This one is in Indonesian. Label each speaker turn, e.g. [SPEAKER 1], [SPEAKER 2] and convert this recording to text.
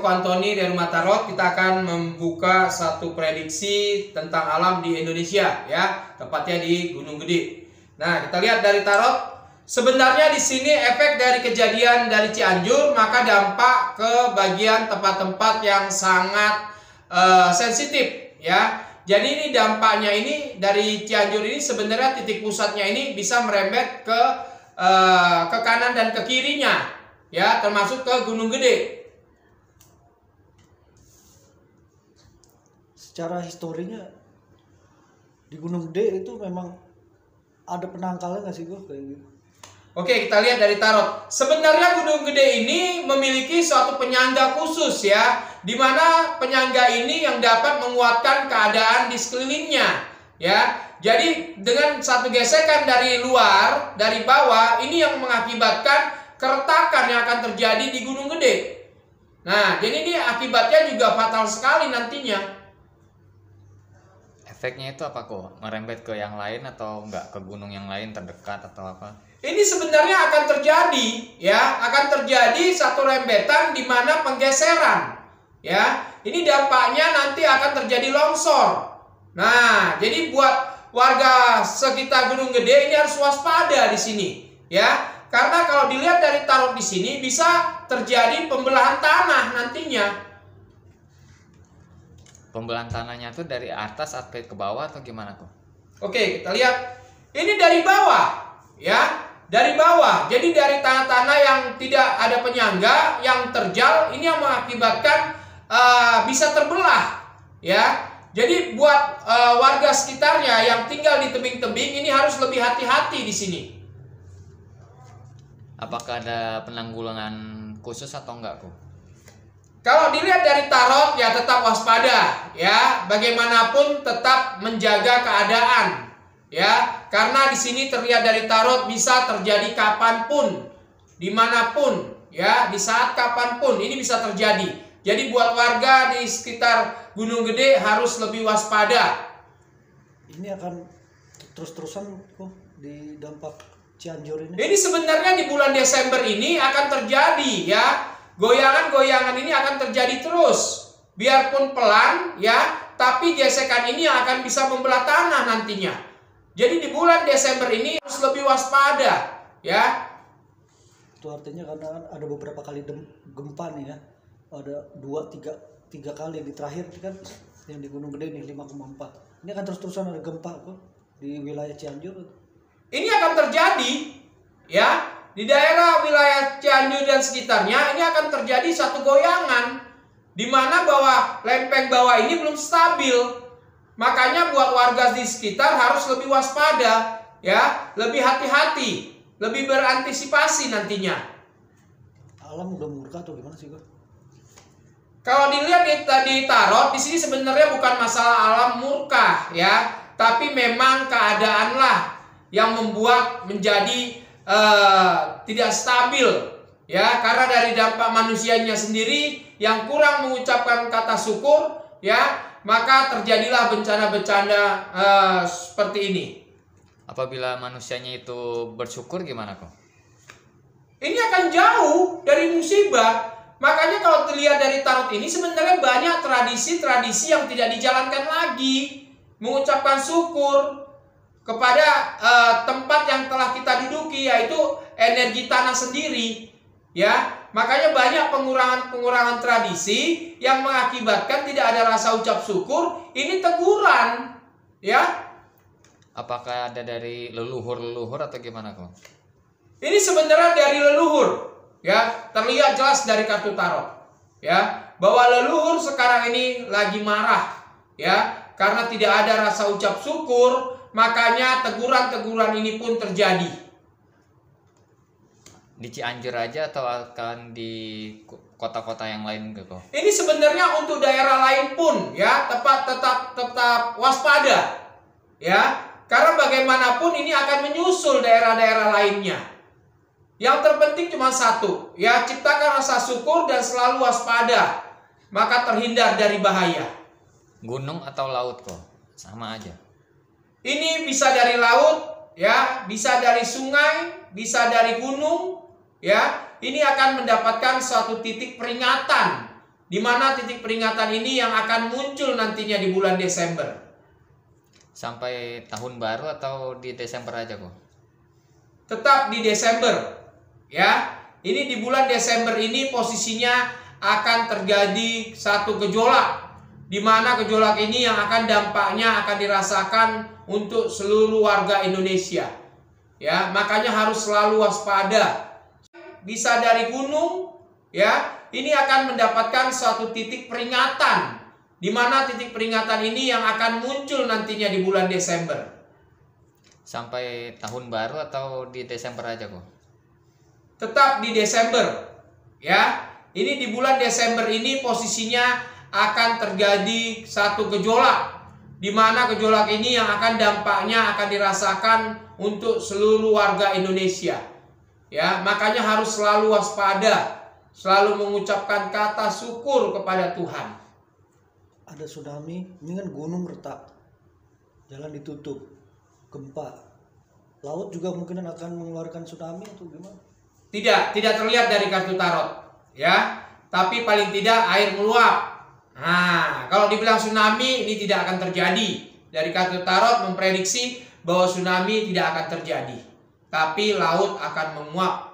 [SPEAKER 1] Ko Antoni dari Rumah Tarot. Kita akan membuka satu prediksi tentang alam di Indonesia ya, tepatnya di Gunung Gede. Nah, kita lihat dari tarot. Sebenarnya di sini efek dari kejadian dari Cianjur, maka dampak ke bagian tempat-tempat yang sangat sensitif ya. Jadi ini dampaknya ini dari Cianjur ini sebenarnya titik pusatnya ini bisa merembet ke kanan dan ke kirinya ya, termasuk ke Gunung Gede.
[SPEAKER 2] Secara historinya di Gunung Gede itu memang ada penangkalnya nggak sih gue kayak gitu?
[SPEAKER 1] Oke, kita lihat dari tarot. Sebenarnya Gunung Gede ini memiliki suatu penyangga khusus ya, di mana penyangga ini yang dapat menguatkan keadaan di sekelilingnya ya. Jadi dengan satu gesekan dari luar, dari bawah, ini yang mengakibatkan keretakan yang akan terjadi di Gunung Gede. Nah, jadi ini akibatnya juga fatal sekali nantinya.
[SPEAKER 3] Efeknya itu apa kok? Merembet ke yang lain atau enggak, ke gunung yang lain terdekat atau apa?
[SPEAKER 1] Ini sebenarnya akan terjadi ya, akan terjadi satu rembetan di mana penggeseran ya. Ini dampaknya nanti akan terjadi longsor. Nah, jadi buat warga sekitar Gunung Gede ini harus waspada di sini ya. Karena kalau dilihat dari tarot di sini bisa terjadi pembelahan tanah nantinya.
[SPEAKER 3] Pembelahan tanahnya tuh dari atas sampai ke bawah atau gimana kok?
[SPEAKER 1] Oke, kita lihat. Ini dari bawah ya. Dari bawah, jadi dari tanah-tanah yang tidak ada penyangga, yang terjal, ini yang mengakibatkan bisa terbelah, ya. Jadi buat warga sekitarnya yang tinggal di tebing-tebing ini harus lebih hati-hati di sini.
[SPEAKER 3] Apakah ada penanggulangan khusus atau enggak kok?
[SPEAKER 1] Kalau dilihat dari tarot ya tetap waspada, ya. Bagaimanapun tetap menjaga keadaan. Ya, karena di sini terlihat dari tarot bisa terjadi kapanpun, dimanapun, ya, di saat kapanpun ini bisa terjadi. Jadi buat warga di sekitar Gunung Gede harus lebih waspada.
[SPEAKER 2] Ini akan terus-terusan kok di dampak Cianjur ini.
[SPEAKER 1] Ini sebenarnya di bulan Desember ini akan terjadi, ya, goyangan-goyangan ini akan terjadi terus, biarpun pelan, ya, tapi gesekan ini akan bisa membelah tanah nantinya. Jadi di bulan Desember ini harus lebih waspada, ya.
[SPEAKER 2] Itu artinya karena ada beberapa kali gempa nih ya. Ada 3 kali di terakhir kan yang di Gunung Gede nih 5,4. Ini akan terus-terusan ada gempa kok di wilayah Cianjur.
[SPEAKER 1] Ini akan terjadi, ya. Di daerah wilayah Cianjur dan sekitarnya ini akan terjadi satu goyangan di mana bawah lempeng bawah ini belum stabil. Makanya buat warga di sekitar harus lebih waspada, ya, lebih hati-hati, lebih berantisipasi nantinya.
[SPEAKER 2] Alam udah murka tuh gimana sih, Bang?
[SPEAKER 1] Kalau dilihat di tarot, di sini sebenarnya bukan masalah alam murka, ya, tapi memang keadaanlah yang membuat menjadi tidak stabil, ya, karena dari dampak manusianya sendiri yang kurang mengucapkan kata syukur, ya. Maka terjadilah bencana-bencana seperti ini.
[SPEAKER 3] Apabila manusianya itu bersyukur gimana kok?
[SPEAKER 1] Ini akan jauh dari musibah. Makanya kalau dilihat dari tarot ini sebenarnya banyak tradisi-tradisi yang tidak dijalankan lagi. Mengucapkan syukur kepada tempat yang telah kita duduki, yaitu energi tanah sendiri. Ya, makanya banyak pengurangan tradisi yang mengakibatkan tidak ada rasa ucap syukur. Ini teguran, ya.
[SPEAKER 3] Apakah ada dari leluhur atau gimana kok?
[SPEAKER 1] Ini sebenarnya dari leluhur, ya. Terlihat jelas dari kartu tarot, ya, bahwa leluhur sekarang ini lagi marah, ya, karena tidak ada rasa ucap syukur. Makanya teguran-teguran ini pun terjadi.
[SPEAKER 3] Di Cianjur aja atau akan di kota-kota yang lain kok?
[SPEAKER 1] Ini sebenarnya untuk daerah lain pun, ya, tetap waspada, ya, karena bagaimanapun ini akan menyusul daerah-daerah lainnya. Yang terpenting cuma satu, ya, ciptakan rasa syukur dan selalu waspada, maka terhindar dari bahaya.
[SPEAKER 3] Gunung atau laut kok? Sama aja.
[SPEAKER 1] Ini bisa dari laut, ya, bisa dari sungai, bisa dari gunung. Ya, ini akan mendapatkan suatu titik peringatan di mana titik peringatan ini yang akan muncul nantinya di bulan Desember.
[SPEAKER 3] Sampai tahun baru atau di Desember aja kok?
[SPEAKER 1] Tetap di Desember, ya. Ini di bulan Desember ini posisinya akan terjadi satu gejolak, di mana gejolak ini yang akan dampaknya akan dirasakan untuk seluruh warga Indonesia. Ya, makanya harus selalu waspada. Bisa dari gunung, ya. Ini akan mendapatkan suatu titik peringatan, di mana titik peringatan ini yang akan muncul nantinya di bulan Desember.
[SPEAKER 3] Sampai tahun baru atau di Desember aja kok?
[SPEAKER 1] Tetap di Desember, ya. Ini di bulan Desember ini posisinya akan terjadi satu gejolak, di mana gejolak ini yang akan dampaknya akan dirasakan untuk seluruh warga Indonesia. Ya, makanya harus selalu waspada, selalu mengucapkan kata syukur kepada Tuhan.
[SPEAKER 2] Ada tsunami, ini kan gunung retak, jalan ditutup, gempa, laut juga mungkin akan mengeluarkan tsunami atau gimana?
[SPEAKER 1] Tidak terlihat dari kartu tarot, ya. Tapi paling tidak air meluap. Nah, kalau dibilang tsunami ini tidak akan terjadi. Dari kartu tarot memprediksi bahwa tsunami tidak akan terjadi, tapi laut akan menguap.